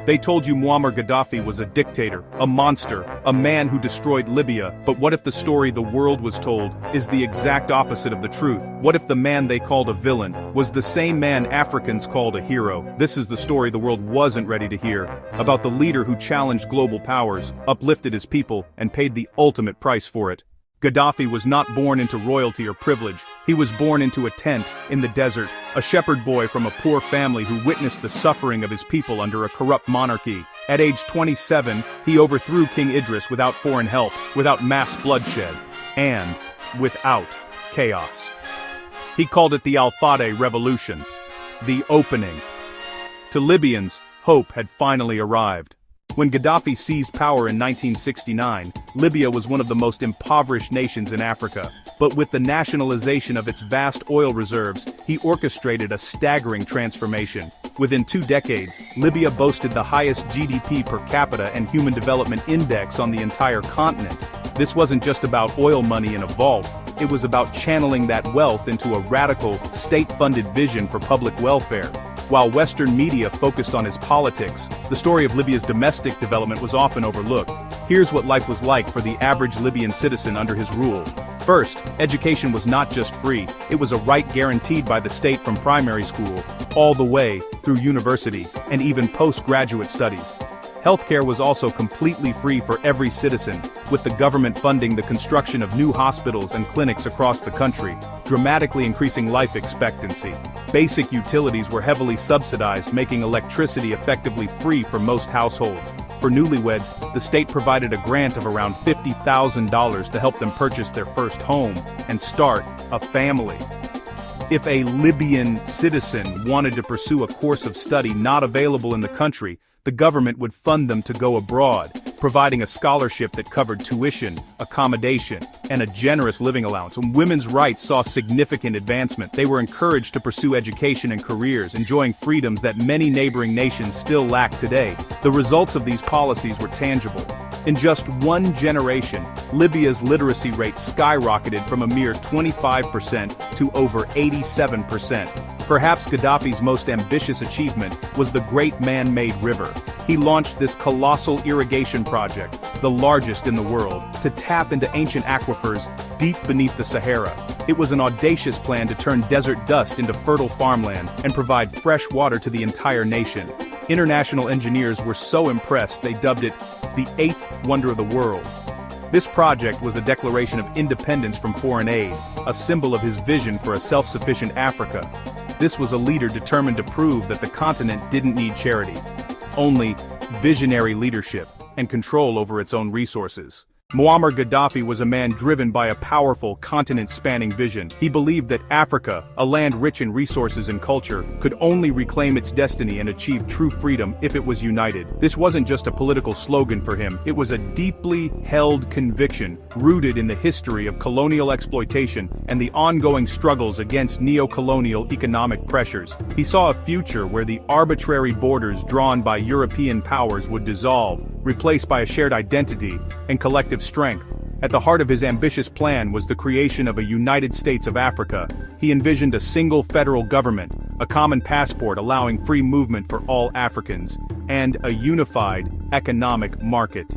They told you Muammar Gaddafi was a dictator, a monster, a man who destroyed Libya, but what if the story the world was told is the exact opposite of the truth? What if the man they called a villain was the same man Africans called a hero? This is the story the world wasn't ready to hear, about the leader who challenged global powers, uplifted his people, and paid the ultimate price for it. Gaddafi was not born into royalty or privilege. He was born into a tent, in the desert, a shepherd boy from a poor family who witnessed the suffering of his people under a corrupt monarchy. At age 27, he overthrew King Idris without foreign help, without mass bloodshed, and without chaos. He called it the Al-Fadeh Revolution, the opening. To Libyans, hope had finally arrived. When Gaddafi seized power in 1969, Libya was one of the most impoverished nations in Africa. But with the nationalization of its vast oil reserves, he orchestrated a staggering transformation. Within 2 decades, Libya boasted the highest GDP per capita and Human Development Index on the entire continent. This wasn't just about oil money in a vault, it was about channeling that wealth into a radical, state-funded vision for public welfare. While Western media focused on his politics, the story of Libya's domestic development was often overlooked. Here's what life was like for the average Libyan citizen under his rule. First, education was not just free, it was a right guaranteed by the state from primary school, all the way through university, and even postgraduate studies. Healthcare was also completely free for every citizen, with the government funding the construction of new hospitals and clinics across the country, dramatically increasing life expectancy. Basic utilities were heavily subsidized, making electricity effectively free for most households. For newlyweds, the state provided a grant of around $50,000 to help them purchase their first home and start a family. If a Libyan citizen wanted to pursue a course of study not available in the country, the government would fund them to go abroad, providing a scholarship that covered tuition, accommodation, and a generous living allowance. And women's rights saw significant advancement. They were encouraged to pursue education and careers, enjoying freedoms that many neighboring nations still lack today. The results of these policies were tangible. In just 1 generation, Libya's literacy rate skyrocketed from a mere 25% to over 87%. Perhaps Gaddafi's most ambitious achievement was the Great Man-Made River. He launched this colossal irrigation project, the largest in the world, to tap into ancient aquifers deep beneath the Sahara. It was an audacious plan to turn desert dust into fertile farmland and provide fresh water to the entire nation. International engineers were so impressed they dubbed it the 8th wonder of the world. This project was a declaration of independence from foreign aid, a symbol of his vision for a self-sufficient Africa. This was a leader determined to prove that the continent didn't need charity, only visionary leadership and control over its own resources. Muammar Gaddafi was a man driven by a powerful, continent-spanning vision. He believed that Africa, a land rich in resources and culture, could only reclaim its destiny and achieve true freedom if it was united. This wasn't just a political slogan for him, it was a deeply held conviction, rooted in the history of colonial exploitation and the ongoing struggles against neo-colonial economic pressures. He saw a future where the arbitrary borders drawn by European powers would dissolve, replaced by a shared identity and collective strength. At the heart of his ambitious plan was the creation of a United States of Africa. He envisioned a single federal government, a common passport allowing free movement for all Africans, and a unified economic market.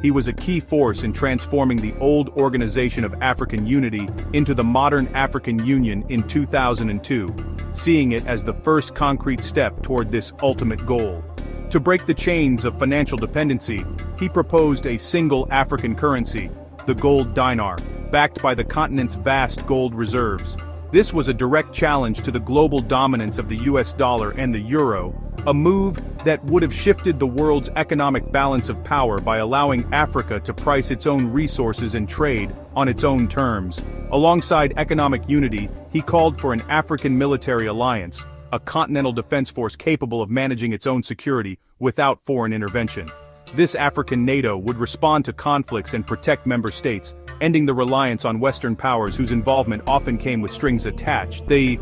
He was a key force in transforming the old Organization of African Unity into the modern African Union in 2002, seeing it as the first concrete step toward this ultimate goal. To break the chains of financial dependency, he proposed a single African currency, the gold dinar, backed by the continent's vast gold reserves. This was a direct challenge to the global dominance of the US dollar and the euro, a move that would have shifted the world's economic balance of power by allowing Africa to price its own resources and trade on its own terms. Alongside economic unity, he called for an African military alliance, a continental defense force capable of managing its own security without foreign intervention. This African NATO would respond to conflicts and protect member states, ending the reliance on Western powers whose involvement often came with strings attached. The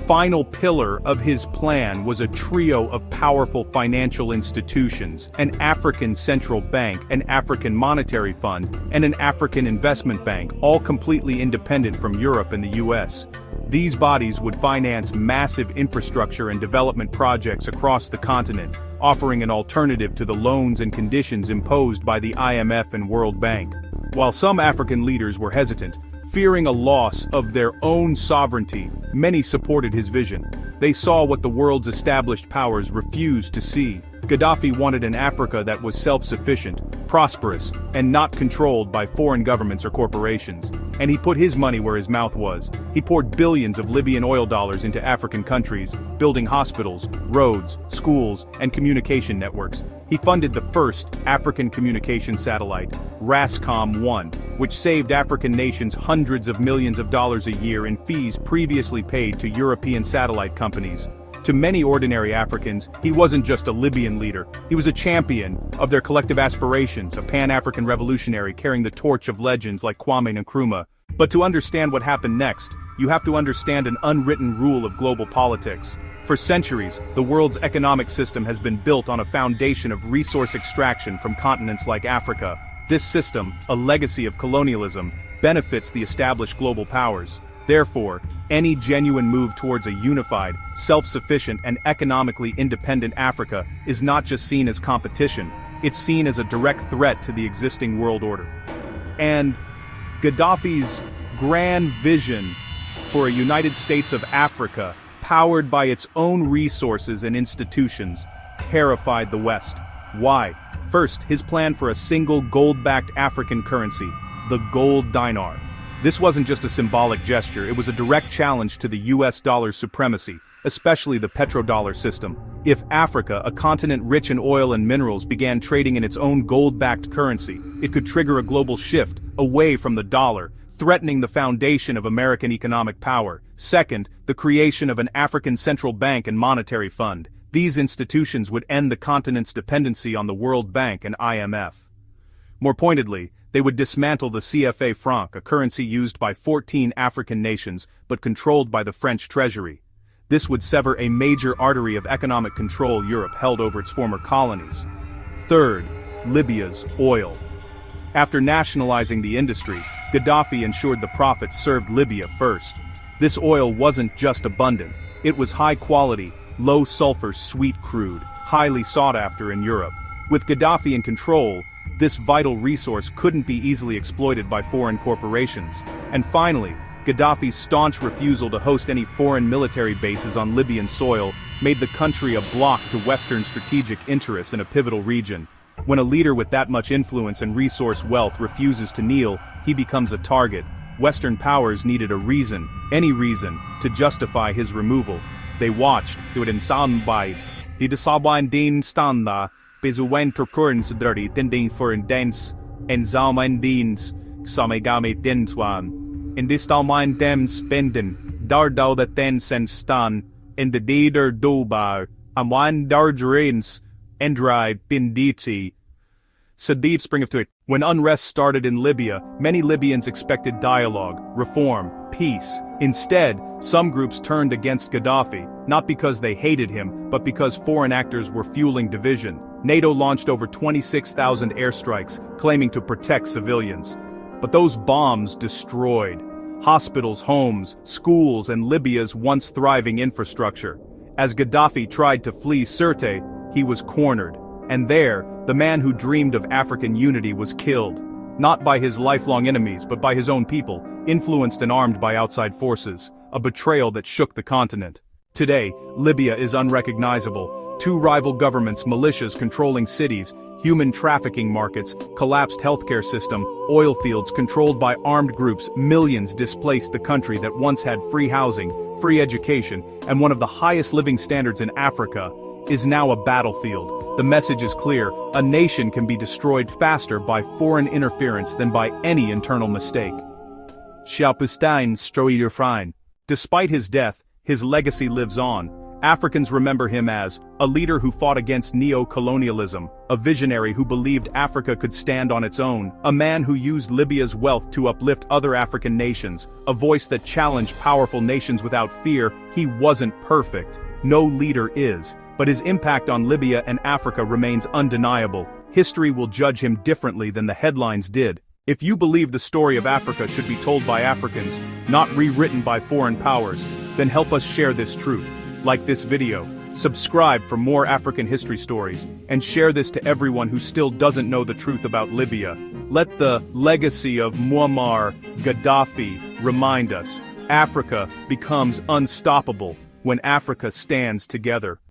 final pillar of his plan was a trio of powerful financial institutions: an African central bank, an African monetary fund, and an African investment bank, all completely independent from Europe and the US. These bodies would finance massive infrastructure and development projects across the continent, offering an alternative to the loans and conditions imposed by the IMF and World Bank. While some African leaders were hesitant, fearing a loss of their own sovereignty, many supported his vision. They saw what the world's established powers refused to see. Gaddafi wanted an Africa that was self-sufficient, prosperous, and not controlled by foreign governments or corporations. And he put his money where his mouth was. He poured billions of Libyan oil dollars into African countries, building hospitals, roads, schools, and communication networks. He funded the first African communication satellite, RASCOM-1, which saved African nations hundreds of millions of dollars a year in fees previously paid to European satellite companies. To many ordinary Africans, he wasn't just a Libyan leader, he was a champion of their collective aspirations, a Pan-African revolutionary carrying the torch of legends like Kwame Nkrumah. But to understand what happened next, you have to understand an unwritten rule of global politics. For centuries, the world's economic system has been built on a foundation of resource extraction from continents like Africa. This system, a legacy of colonialism, benefits the established global powers. Therefore, any genuine move towards a unified, self-sufficient and economically independent Africa is not just seen as competition, it's seen as a direct threat to the existing world order. And Gaddafi's grand vision for a United States of Africa, powered by its own resources and institutions, terrified the West. Why? First, his plan for a single gold-backed African currency, the gold dinar. This wasn't just a symbolic gesture, it was a direct challenge to the US dollar's supremacy, especially the petrodollar system. If Africa, a continent rich in oil and minerals, began trading in its own gold-backed currency, it could trigger a global shift away from the dollar, threatening the foundation of American economic power. Second, the creation of an African central bank and monetary fund. These institutions would end the continent's dependency on the World Bank and IMF. More pointedly, they would dismantle the CFA franc, a currency used by 14 African nations but controlled by the French treasury. This would sever a major artery of economic control Europe held over its former colonies. Third, Libya's oil. After nationalizing the industry, Gaddafi ensured the profits served Libya first. This oil wasn't just abundant, it was high-quality, low-sulfur sweet crude, highly sought after in Europe. With Gaddafi in control, this vital resource couldn't be easily exploited by foreign corporations. And finally, Gaddafi's staunch refusal to host any foreign military bases on Libyan soil made the country a block to Western strategic interests in a pivotal region. When a leader with that much influence and resource wealth refuses to kneel, he becomes a target. Western powers needed a reason, any reason, to justify his removal. They watched, it would ensambai, die desabain din standa, bezuwen turkurns dirty tending for indens, en zalmain dins, samegame denswan. In distalmain dem spenden, dardau that den sen stan, in the deeder dobar, amwan dardrins, endrai binditi. Sadid spring of it. When unrest started in Libya, many Libyans expected dialogue, reform, peace. Instead, some groups turned against Gaddafi, not because they hated him, but because foreign actors were fueling division. NATO launched over 26,000 airstrikes, claiming to protect civilians. But those bombs destroyed hospitals, homes, schools, and Libya's once thriving infrastructure. As Gaddafi tried to flee Sirte, he was cornered. And there, the man who dreamed of African unity was killed. Not by his lifelong enemies, but by his own people, influenced and armed by outside forces, a betrayal that shook the continent. Today, Libya is unrecognizable. Two rival governments, militias controlling cities, human trafficking markets, collapsed healthcare system, oil fields controlled by armed groups. Millions displaced the country that once had free housing, free education, and one of the highest living standards in Africa, is now a battlefield. The message is clear: a nation can be destroyed faster by foreign interference than by any internal mistake. Schaupestein Stroederfrein. Despite his death, his legacy lives on. Africans remember him as a leader who fought against neo-colonialism, a visionary who believed Africa could stand on its own, a man who used Libya's wealth to uplift other African nations, a voice that challenged powerful nations without fear. He wasn't perfect. No leader is. But his impact on Libya and Africa remains undeniable. History will judge him differently than the headlines did. If you believe the story of Africa should be told by Africans, not rewritten by foreign powers, then help us share this truth. Like this video, subscribe for more African history stories, and share this to everyone who still doesn't know the truth about Libya. Let the legacy of Muammar Gaddafi remind us, Africa becomes unstoppable when Africa stands together.